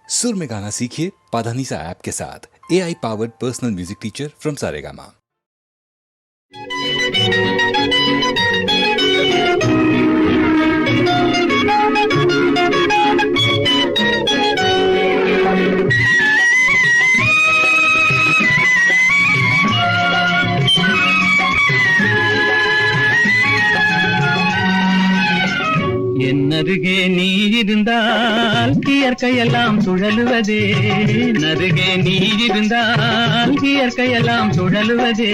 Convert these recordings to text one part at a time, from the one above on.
सुर में गाना सीखिए पाधानीसा ऐप के साथ। AI powered personal music teacher from Saregama. என்னருகே நீ இருந்தால் இயற்கையெல்லாம் சுழலுவதே, நருகே நீ இருந்தால் இயற்கையெல்லாம் சுழலுவதே.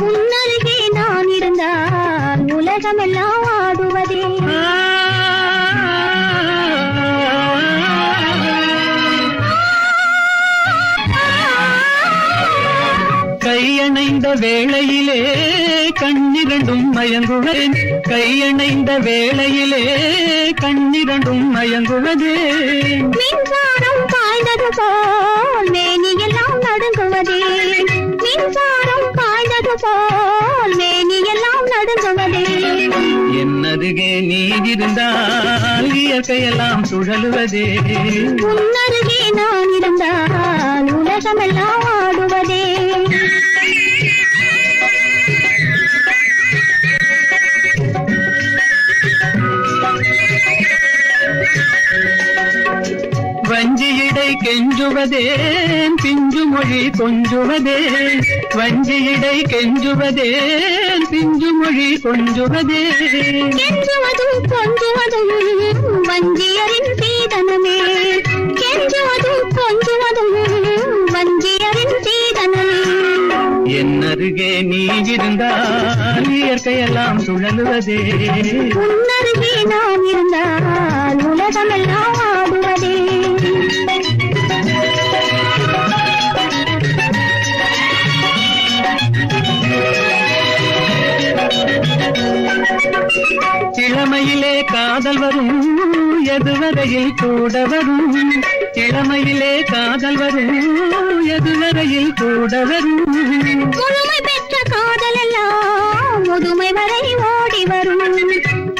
உன்னருகே நான் இருந்தால் உலகமெல்லாம் ஆடுவதே. கையணைந்த வேளையிலே கண்ணிரண்டும் மயங்குவேன், கையணைந்த வேளையிலே கண்ணிரண்டும் மயங்குவதே. மின்சாரம் பாய்ந்தது போல் மேனியெல்லாம் நடுங்குவதே, மின்சாரம் பாய்ந்தது போல் மேனியெல்லாம் நடுங்குவதே. என்னருகே நீ இருந்தால் இயற்கையெல்லாம் சுழலுவதே. உன்னருகே நான் இருந்தால் உலகமெல்லாம் ஆடுவதே. வஞ்சியிடை கெஞ்சுவதேன் பிஞ்சு மொழி கொஞ்சுவதே, வஞ்சியிடை கெஞ்சுவதேன் பிஞ்சு மொழி கொஞ்சுவதே. கெஞ்சுவதும் கொஞ்சுவதும் வஞ்சியரின் சீதனமே, கெஞ்சுவதும் கொஞ்சுவதும் வஞ்சியரின் சீதனமே. என்னருகே நீ இருந்தால் இயற்கையெல்லாம் சுழலுவதே. உன்னருகே நான் இருந்தால் உலகமெல்லாம் ஆடுவதே. இளமையிலே காதல் வரும் எதுவரையில் கூட வரும், இளமையிலே காதல் வரும் எதுவரையில் கூட வரும். முழுமை பெற்ற காதல் எல்லாம் முதுமை வரை ஓடி வரும்,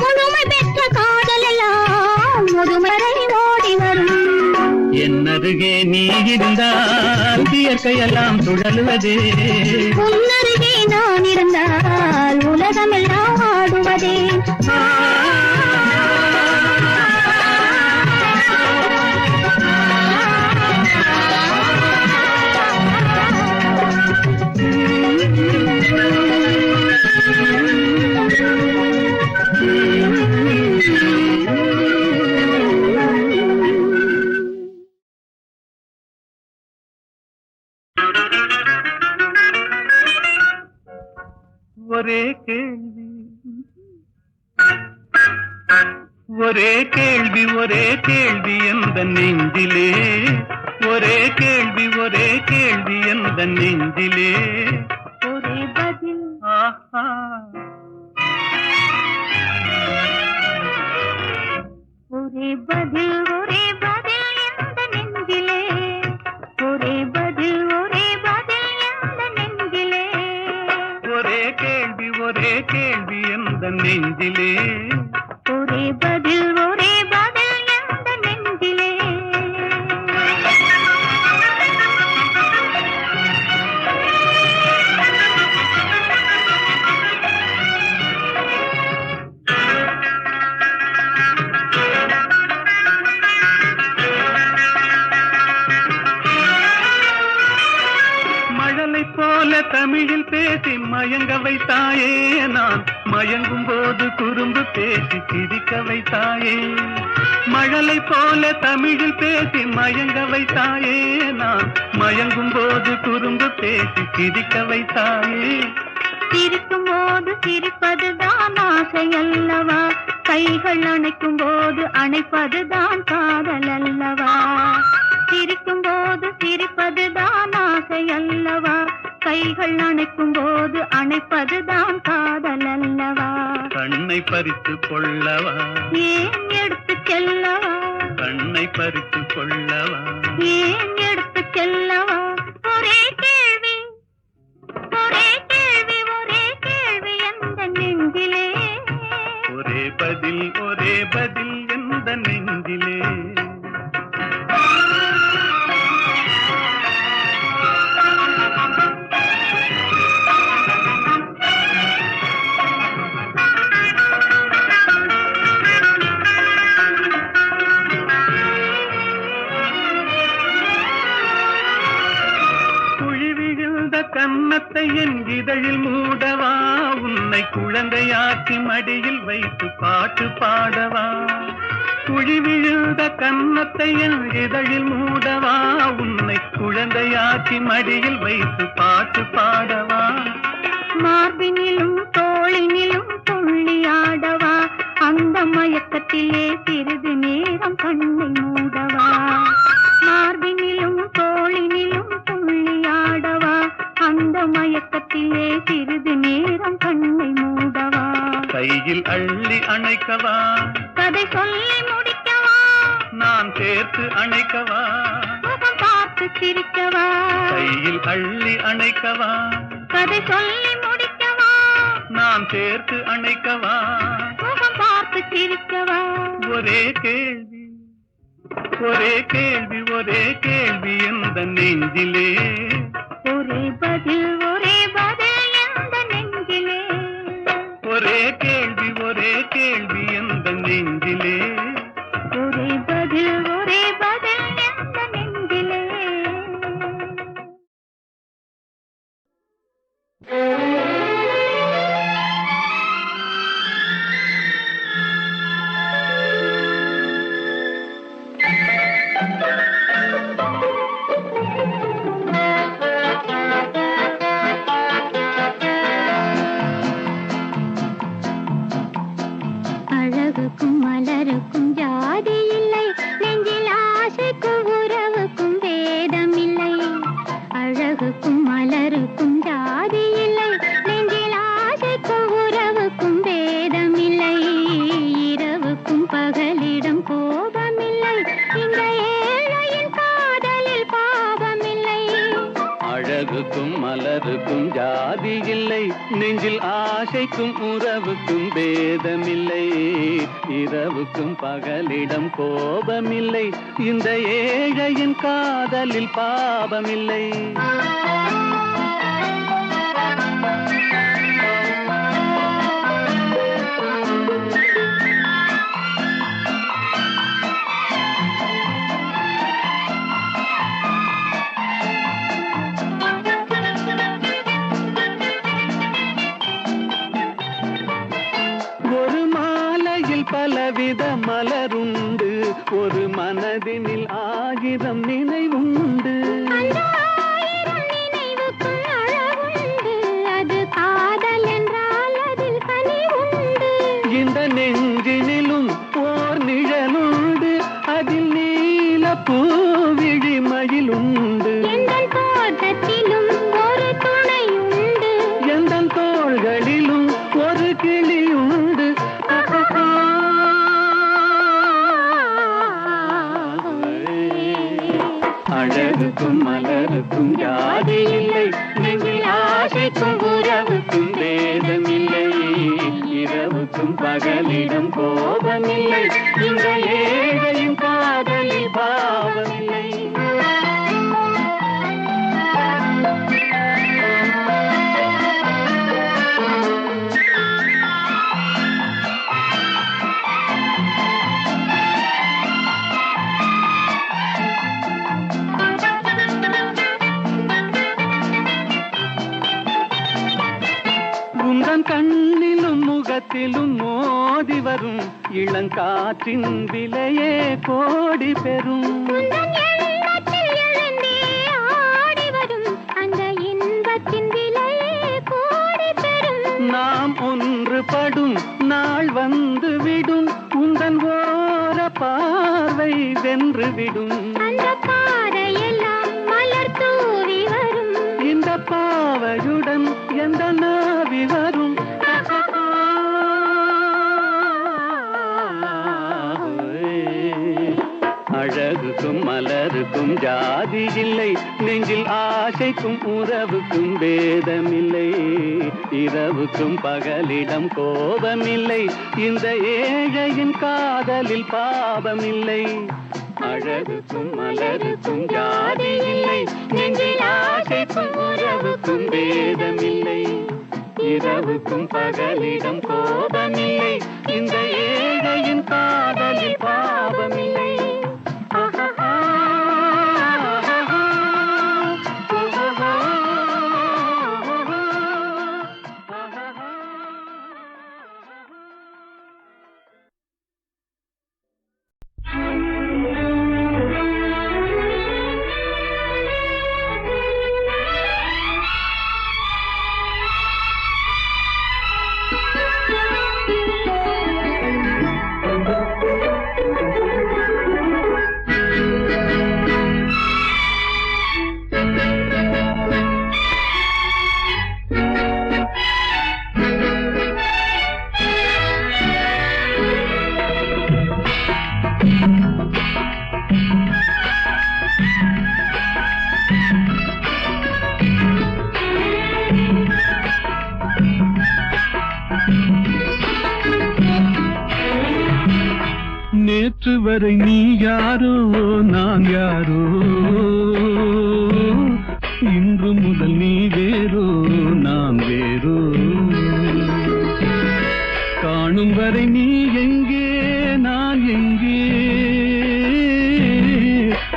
முழுமை பெற்ற காதல் எல்லாம் முதுமை வரை ஓடி வரும். என்னருகே நீ இருந்தால் இயற்கையெல்லாம் சுழலுவதே. உன்னருகே நான் இருந்தால் உலகமெல்லாம் ஆடுவதே. ஒரே கேள்வி ஒரே கேள்வி ஒரே கேள்வி எந்த நெஞ்சிலே, ஒரே கேள்வி ஒரே கேள்வி எந்த நெஞ்சிலே. ஒரே பதில் ஆஹா ஒரே பதில் ஒரே பதில் எந்த நெஞ்சிலே, ஒரே பதில் எந்த நெஞ்சிலே. ஒரே கேள்வி எந்த நெஞ்சிலே, ஒரே பதில் எந்த நெஞ்சிலே. மழலை போல தமிழில் பேசி மயங்க வைத்தாயே, நான் மயங்கும் போது குறும்பு பேசி சிரிக்க வைத்தாயே. மழலை போல தமிழில் பேசி மயங்க வைத்தாயே, நான் மயங்கும் போது குறும்பு பேசி சிரிக்க வைத்தாயே. சிரிக்கும் போது சிரிப்பதுதான் ஆசை அல்லவா, கைகள் அணைக்கும் போது அணைப்பதுதான் காதல் அல்லவா. சிரிக்கும் போது சிரிப்பதுதான் ஆசை அல்லவா, கைகள் அணைக்கும் போது அணைப்பதுதான் காதல் அல்லவா. கண்ணை பறித்து கொள்ளவா, ஏன் எடுத்து செல்லவா, கண்ணை பறித்து கொள்ளவா, ஏன் எடுத்து செல்லவா. ஒரே கேள்வி ஒரே கேள்வி ஒரே கேள்வி எந்த நெஞ்சிலே, ஒரே பதில் எந்த நெஞ்சிலே. கன்னத்தை என் இதழில் மூடவா, உன்னை குழந்தையாக்கி மடியில் வைத்து பாட்டு பாடவா. குழி விழுந்த கன்னத்தை என் இதழில் மூடவா, உன்னை குழந்தையாக்கி மடியில் வைத்து பாட்டு பாடவா. மார்பினிலும் தோளினிலும் துள்ளியாடவா, அந்த மயக்கத்திலே சிறிது நேரம் கண்ணை மூடவா. மார்பினிலும் தோளினிலும் துள்ளியாடவா, அந்த மயக்கத்திலே சிறிது நேரம் கண்ணை மூடவா. கையில் அள்ளி அணைக்கவா, கதை சொல்லி முடிக்கவா, நான் சேர்த்து அணைக்கவா, முகம் பார்த்து சிரிக்கவா. கையில் அள்ளி அணைக்கவா, கதை சொல்லி முடிக்கவா, நான் சேர்த்து அணைக்கவா. முகம் பார்த்து சிரிக்கவா. ஒரே கேள்வி ஒரே கேள்வி ஒரே கேள்வி எந்த நெஞ்சிலே, ஒரே பதில் எந்த நெஞ்சிலே. ஒரே கேள்வி எந்த நெஞ்சிலே. ஒரே பதில் எந்த நெஞ்சிலே. அழகுக்கும் மலருக்கும் ஜாதி இல்லை, நெஞ்சில் ஆசைக்கும் உறவுக்கும் வேதம் இல்லை. அழகுக்கும் மலருக்கும் ஜாதி இல்லை, நெஞ்சில் ஆசைக்கும் உறவுக்கும் வேதம் இல்லை. இரவுக்கும் பகலிடம் கோபமில்லை, இந்த ஏழையின் காதலில் பாவமில்லை. அழகுக்கும் மலருக்கும் ஜாதி இல்லை, நெஞ்சில் ஆசைக்கும் உறவுக்கும் பேதமில்லை. இரவுக்கும் பகலிடம் கோபமில்லை, இந்த ஏழையின் காதலில் பாவமில்லை. பலவித மலருண்டு, ஒரு மனதினில் 1000 நினைவுண்டு. நினைவுக்கும் அளவுண்டு, அது காதல் என்றால் அதில் கனிவுண்டு. இந்த நெஞ்சினிலும் ஓர் நிழலுண்டு, அதில் நீல பூவிழி மயிலுண்டு. எந்தன் தோட்டத்திலும் ஒரு துணையுண்டு, எந்தன் தோள்களிலும் ஒரு கிளியுண்டு. அழகுக்கும் மலருக்கும் ஜாதி இல்லை, நெஞ்சில் ஆசைக்கும் உறவுக்கும் வேதமில்லை. இரவுக்கும் பகலிடம் கோபமில்லை, இந்த ஏழையின் காதலில் பாவமில்லை. கண்ணிலும் முகத்திலும் மோதி வரும் இளங்காற்றின் விலையே கோடி பெறும். அந்த இன்பத்தின் விலையே கோடி பெறும். நாம் ஒன்றுபடும் நாள் வந்து விடும், உந்தன் ஓர பார்வை வென்று விடும். அந்த பாறையெல்லாம் மலர் தூவி வரும், இந்த பாவையுடன் எந்த நாவி வரும். அழகுக்கும் மலருக்கும் ஜாதி இல்லை, நெஞ்சில் ஆசைக்கும் உறவுக்கும் வேதமில்லை. இரவுக்கும் பகலிடம் கோபமில்லை, இந்த ஏழையின் காதலில் பாவமில்லை. அழகுக்கும் மலருக்கும் ஜாதி இல்லை, நெஞ்சில் ஆசைக்கும் உறவுக்கும் வேதமில்லை. இரவுக்கும் பகலிடம் கோபமில்லை, இந்த ஏழையின் காதலில் பாவமில்லை. வரை நீ யாரோ நான் யாரோ, இன்று முதல் நீ வேறோ நான் வேறோ. காணும் வரை நீ எங்கே நான் எங்கே,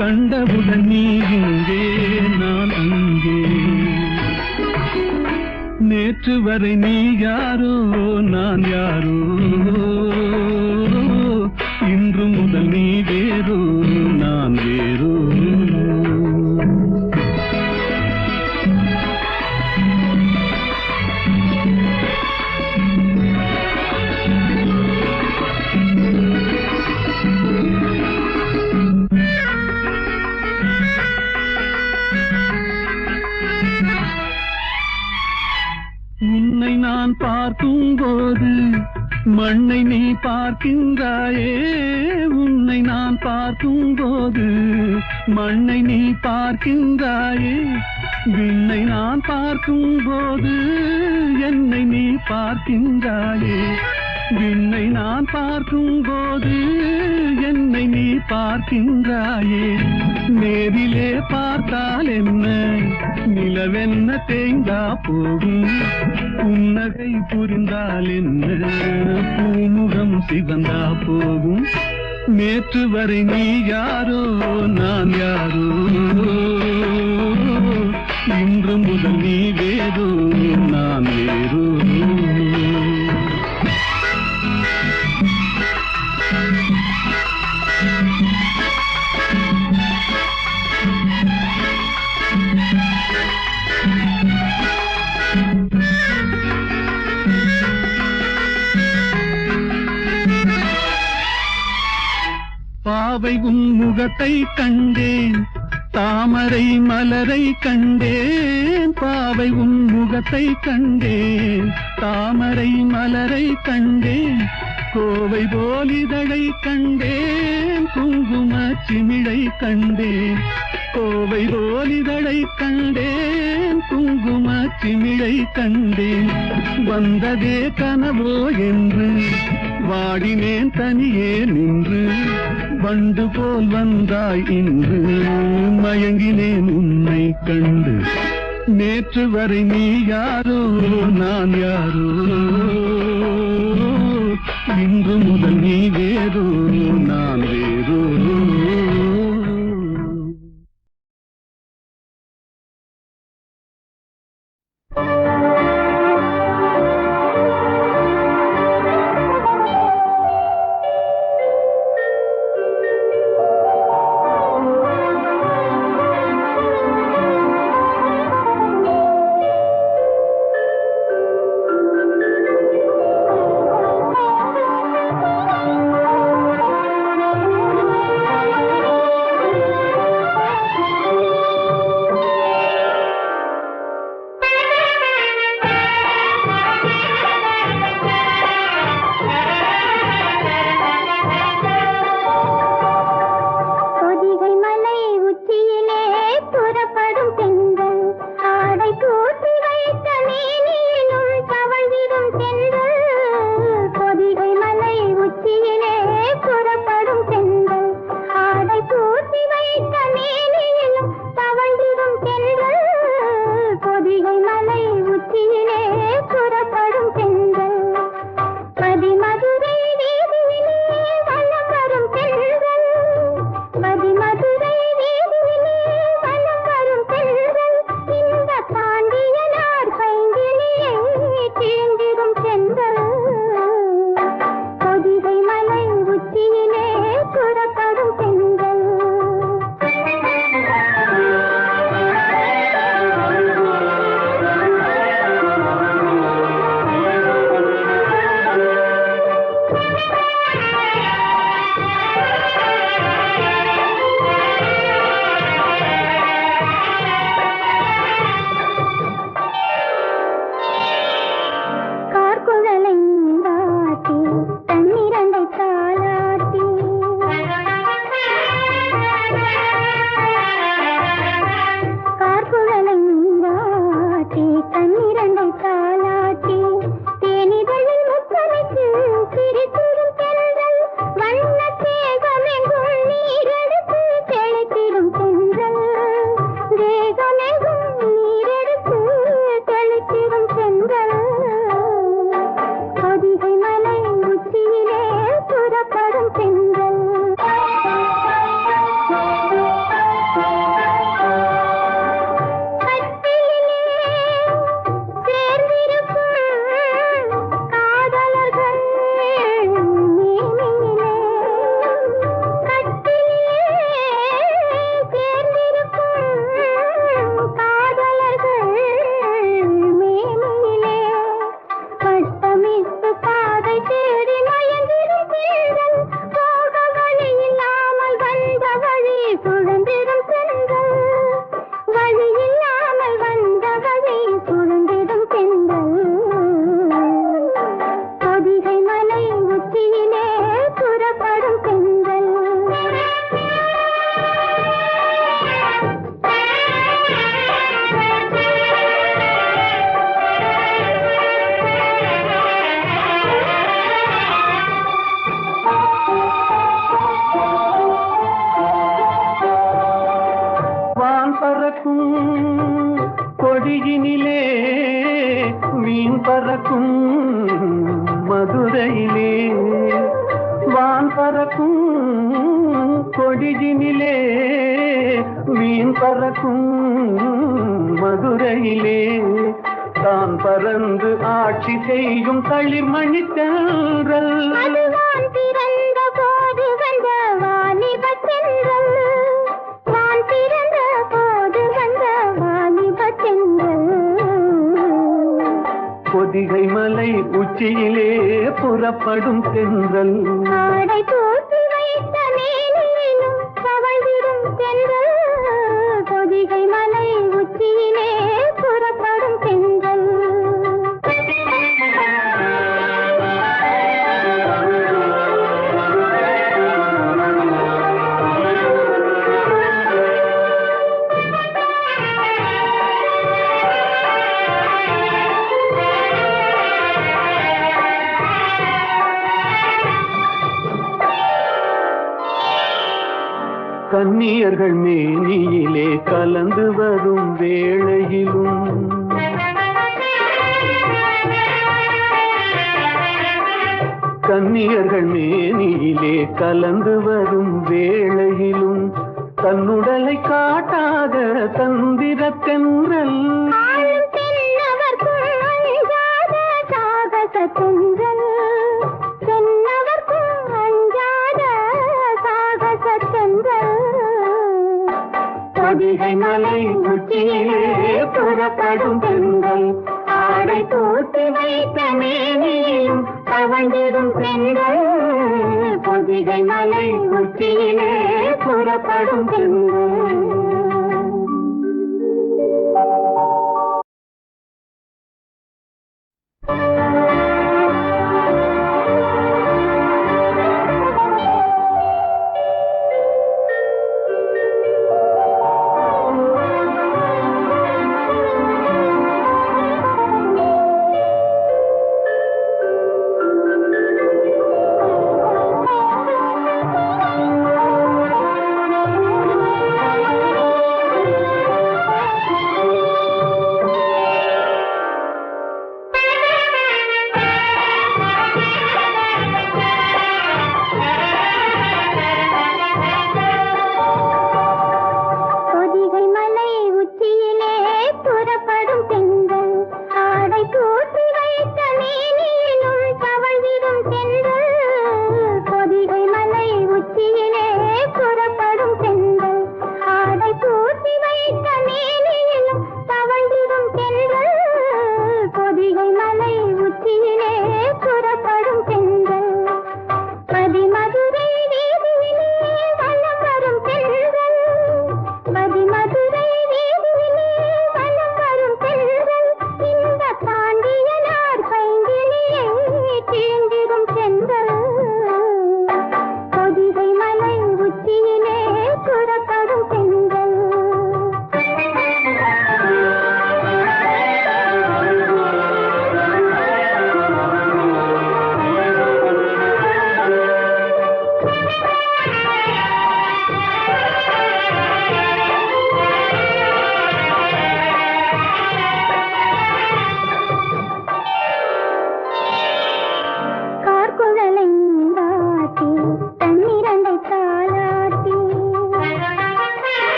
கண்டவுடன் நீ இங்கே நான் அங்கே. நேற்று வரை நீ யாரோ நான் யாரோ, இன்று முதல் நீ வேறோ நான் வேறோ. உன்னை நான் பார்க்கும் போது மண்ணை நீ பார்க்கின்றாயே, உன்னை நான் பார்க்கும் போது மண்ணை நீ பார்க்கின்றாயே. விண்ணை நான் பார்க்கும் போது என்னை நீ பார்க்கின்றாயே, விண்ணை நான் பார்க்கும் போது என்னை நீ பார்க்கின்றாயே. நேரிலே பார்த்தால் என்ன, நிலவென்ன தேய்ந்தா போகும், புன்னகை புரிந்தால் என்ன, பூமுகம் சிவந்தா போகும். நேற்று வரை நீ யாரோ நான் யாரோ, இன்று முதல் நீ வேறோ நான் வேறோ. பாவை உன் முகத்தை கண்டேன், தாமரை மலரை கண்டேன். பாவை உன் முகத்தை கண்டேன், தாமரை மலரை கண்டேன். கோவை போலிதழை கண்டேன், குங்கும சிமிழை கண்டேன். கோவை போலிதழை கண்டேன், குங்கும சிமிழை கண்டேன். வந்ததே கனவோ என்று வாடினேன் தனியே நின்று, வண்டு போல் வந்தாய் இன்று மயங்கினேன் உன்னை கண்டு. நேற்று வரை நீ யாரோ நான் யாரோ, இன்று முதல் நீ வேறோ நான் வேறோ. பறக்கும் கொடியினிலே மீன் பறக்கும் மதுரையிலே வான் பறக்கும் கொடியினிலே மீன் பறக்கும் மதுரையிலே தான் பறந்து ஆட்சி செய்யும் தளிர்மணி தென்றல் அதுவான் பிறந்த போது வந்த வாலிபத் தென்றல். வான் பிறந்த போது வந்த வாலிபத் தென்றல். பொதிகை மலை உச்சியிலே புறப்படும் தென்றல் ஆடை தூக்கி வைத்த மேனியிலும் தவழ்ந்திடும் தென்றல். பொதிகை மலை உச்சியிலே புறப்படும் தென்றல். கன்னியர்கள் மேனியிலே கலந்து வரும் வேளையிலும் கன்னியர்கள் மேனியிலே கலந்து வரும் வேளையிலும் தன்னுடலை காட்டாத தந்திர தென்றல் ஆளும் தென்னவர்க்கும் அஞ்சாத சாகச தென்றல். தென்னவர்க்கும் அஞ்சாத சாகச தென்றல். பொதிகை மலை உச்சியிலே புறப்படும் தென்றல் ஆடை தூக்கி வைத்த மேனியும் தவழ்ந்திடும் தென்றல். பொதிகை மலை உச்சியிலே புறப்படும் தென்றல்.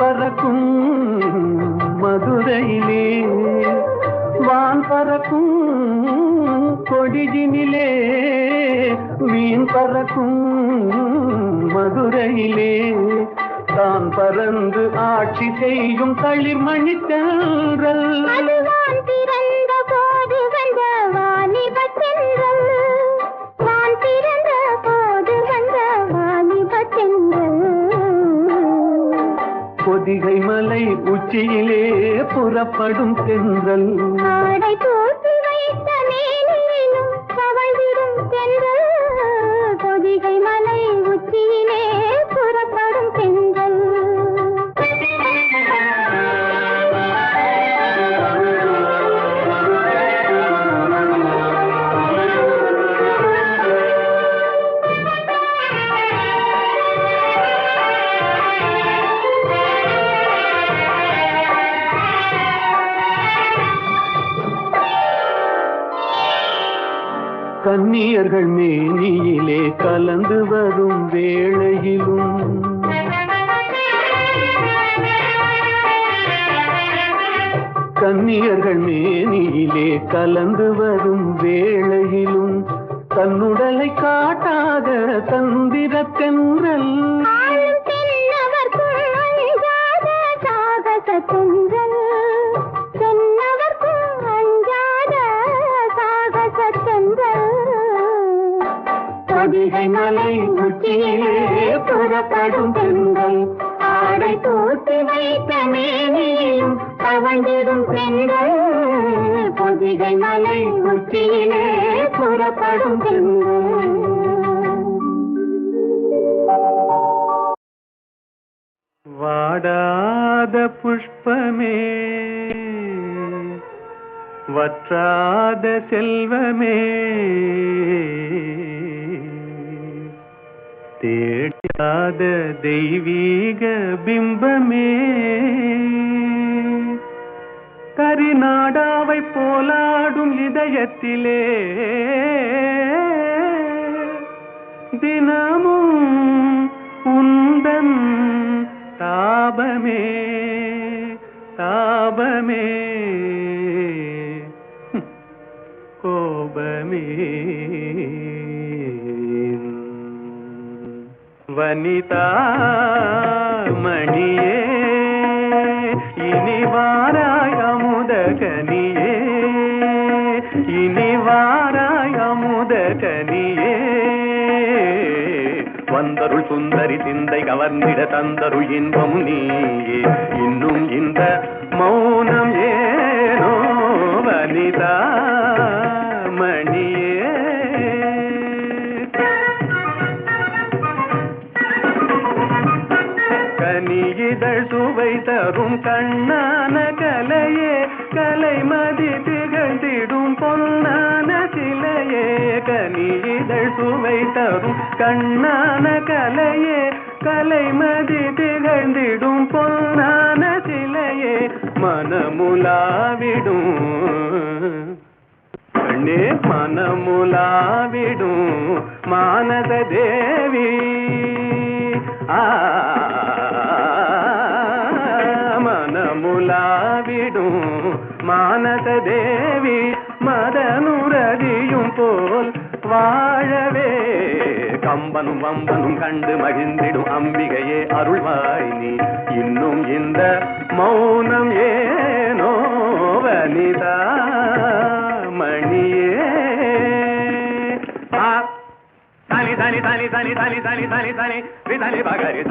பறக்கும் மதுரையிலே வான் பறக்கும் கொடியினிலே வீண் பறக்கும் மதுரையிலே தான் பறந்து ஆட்சி செய்யும் தளிர்மணி தென்றல் அதுவான் பிறந்த போது வந்த வாலிபத் தென்றல் வான் பிறந்த போது வந்த வாலிபத் தென்றல் பொதிகை மலை உச்சியிலே புறப்படும் தென்றல் ஆடை தூக்கி வைத்த மேனியிலும் தவழ்ந்திடும் தென்றல் பொதிகை மலை உச்சியிலே புறப்படும் தென்றல் கன்னியர்கள் மேனியிலே கலந்து வரும் வேளையிலும் கன்னியர்கள் மேனியிலே கலந்து வரும் வேளையிலும் தன்னுடலை காட்டாத தந்திர தென்றல் ஆளும் தென்னவர்க்கும் அஞ்சாத சாகச தென்றல் தென்னவர்க்கும் அஞ்சாத சாகச தென்றல் பொதிகை மலை உச்சியிலே புறப்படும் தென்றல் ஆடை தூக்கி வைத்த மேனியும் தவழ்ந்திடும் தென்றல் பொதிகை மலை உச்சியிலே புறப்படும் தென்றல் வாடாத புஷ்பமே வற்றாத செல்வமே தேடாத தெய்வீக பிம்பமே கரிநாடாவை போலாடும் இதயத்திலே தினமும் உந்தன் தாபமே தாபமே கோபமே வனிதா மணியே இனி வாராய் அமுத கனியே இனி வாராய் அமுத கனியே வந்தருள் சுந்தரி சிந்தை கவர்ந்திட தந்தருள் இன்பம் நீயே இன்னும் இந்த மௌனம் ஏனோ வனிதா மணியே கனியிதழ் சுவை தரும் கண்ணான கலையே கலைமதி திகழ்ந்திடும் பொன்னான சிலையே கனியிதழ் சுவை தரும் கண்ணான கலையே கலைமதி திகழ்ந்திடும் பொன்னான சிலையே மனமுலாவிடும் கண்ணே மனமுலாவிடும் மானத தேவி மனமுலாவிடும் மானத தேவி மதனுரதியும் போல் வாழவே கம்பனும் வம்பனும் கண்டு மகிழ்ந்திடும் அம்பிகையே அருள்வாய் நீ இன்னும் இந்த மௌனம் ஏனோ வனிதா மணியே தனி தனி தனி தனி தனி தனி தனி தனி விதனி பகரி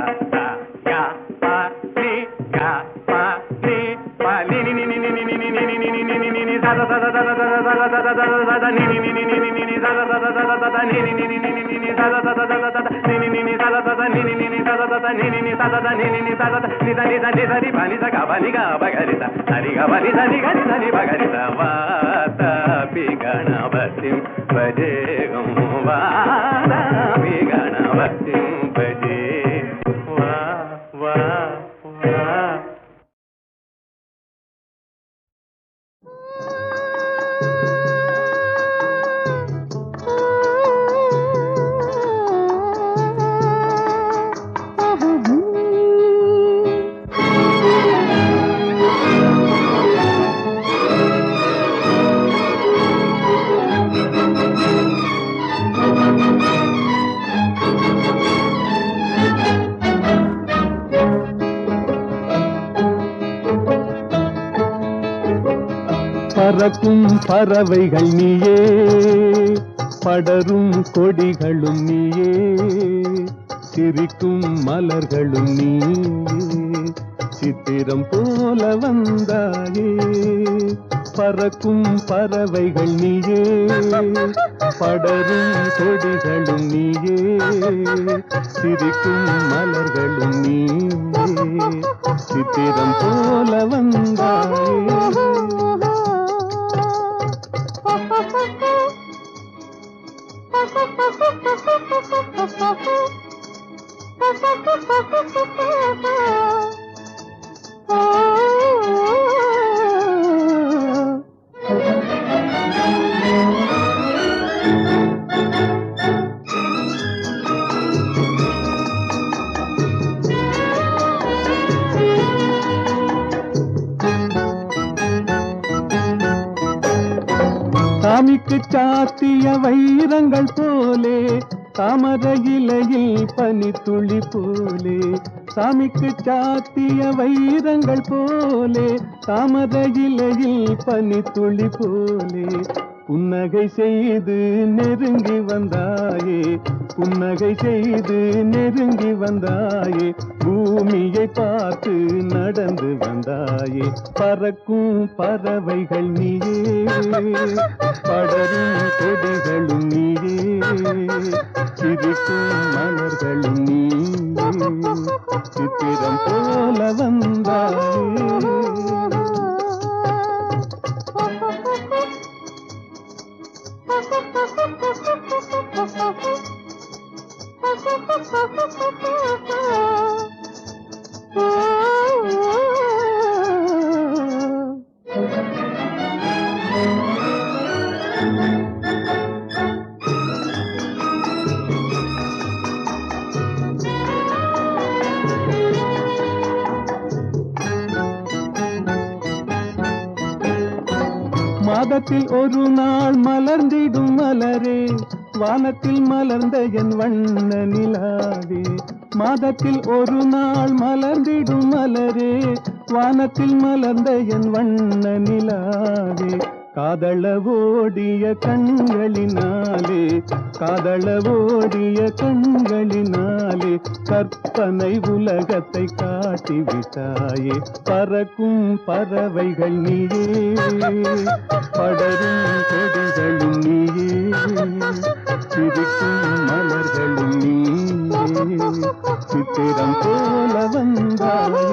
யா பா நீ யா பா நீ பா நீ நீ நீ நீ நீ நீ நீ நீ நீ நீ நீ நீ da da da da da da da da da da da da நீ நீ நீ நீ நீ நீ நீ da da da da da da நீ நீ நீ நீ நீ நீ நீ da da da da da da நீ நீ நீ நீ da da da நீ நீ நீ நீ da da da நீ நீ நீ da da நீ நீ நீ da da நீ da நீ da நீ da நீ பனி da பனி ga பகரி da ஹரி ga பனி da நீ கனி da நீ பகரி da வாதா பி கணபதிம் பஜேகம் வாதா பி கணபதிம் பஜே வா வா வா பறக்கும் பறவைகள் நீயே, படரும் கொடிகளும் நீயே, சிரிக்கும் மலர்களும் நீயே, சித்திரம் போல வந்தாயே. பறக்கும் பறவைகள் நீயே, படரும் கொடிகளும் நீயே, சிரிக்கும் மலர்களும் நீயே, சித்திரம் போல வந்தாயே. சாமிக்கு சாத்திய வைரங்கள் போலே, தாமரை இலையில் பனித்துளி போலே. சாமிக்கு சாத்திய வைரங்கள் போலே, தாமரை இலையில் பனித்துளி போலே. புன்னகை செய்து நெருங்கி வந்தாயே, புன்னகை செய்து நெருங்கி வந்தாயே, பூமியை பார்த்து நடந்து வந்தாயே. பறக்கும் பறவைகள் நீயே, படரும் கொடிகளும் நீயே, சிரிக்கும் மலர்களும் நீயே, சித்திரம் போல வந்தாயே. மாதத்தில் ஒரு நாள் மலர்ந்திடும் மலரே, வானத்தில் மலர்ந்த என் வண்ண நிலாவே. மாதத்தில் ஒரு நாள் மலர்ந்திடும் மலரே, வானத்தில் மலர்ந்த என் வண்ண நிலாவே. காதளவோடிய கண்களினாலே, காதளவோடிய கண்களினாலே, கற்பனை உலகத்தை காட்டிவிட்டாயே. பறக்கும் பறவைகள் நீயே, படரும் கொடிகளும் நீயே, சிரிக்கும் மலர்களும் நீயே, சித்திரம் போல வந்தாயே.